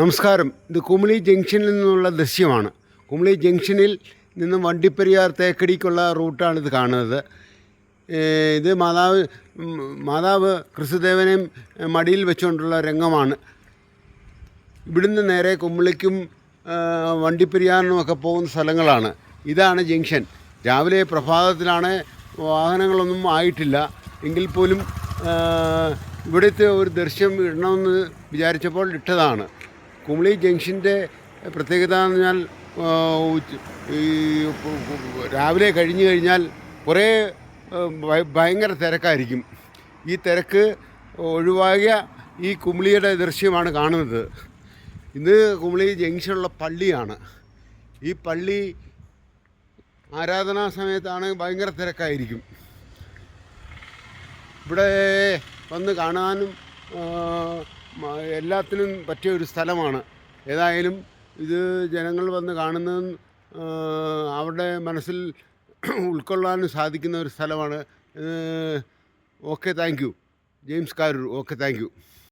നമസ്കാരം. ഇത് കുമിളി ജംഗ്ഷനിൽ നിന്നുള്ള ദൃശ്യമാണ്. കുമിളി ജംഗ്ഷനിൽ നിന്നും വണ്ടിപ്പെരിയാർ തേക്കടിക്കുള്ള റൂട്ടാണിത് കാണുന്നത്. ഇത് മാതാവ് ക്രിസ്തുദേവനെയും മടിയിൽ വെച്ചുകൊണ്ടുള്ള രംഗമാണ്. ഇവിടുന്ന് നേരെ കുമിളിക്കും വണ്ടിപ്പെരിയാറിനുമൊക്കെ പോകുന്ന സ്ഥലങ്ങളാണ്. ഇതാണ് ജംഗ്ഷൻ. രാവിലെ പ്രഭാതത്തിലാണ്, വാഹനങ്ങളൊന്നും ആയിട്ടില്ല. എങ്കിൽ പോലും ഇവിടുത്തെ ഒരു ദൃശ്യം ഇടണമെന്ന് വിചാരിച്ചപ്പോൾ ഇട്ടതാണ്. കുമിളി ജംഗ്ഷൻ്റെ പ്രത്യേകത എന്ന് പറഞ്ഞാൽ രാവിലെ കഴിഞ്ഞു കഴിഞ്ഞാൽ കുറേ ഭയങ്കര തിരക്കായിരിക്കും. ഈ തിരക്ക് ഒഴിവാക്കിയ ഈ കുമിളിയുടെ ദൃശ്യമാണ് കാണുന്നത്. ഇത് കുമിളി ജംഗ്ഷനുള്ള പള്ളിയാണ്. ഈ പള്ളി ആരാധനാ സമയത്താണ് ഭയങ്കര തിരക്കായിരിക്കും. ഇവിടെ വന്ന് കാണാനും എല്ലാത്തിനും പറ്റിയ ഒരു സ്ഥലമാണ്. ഏതായാലും ഇത് ജനങ്ങൾ വന്ന് കാണുന്നതും അവരുടെ മനസ്സിൽ ഉൾക്കൊള്ളാനും സാധിക്കുന്ന ഒരു സ്ഥലമാണ്. Okay, thank you. James Karoor. Okay, thank you.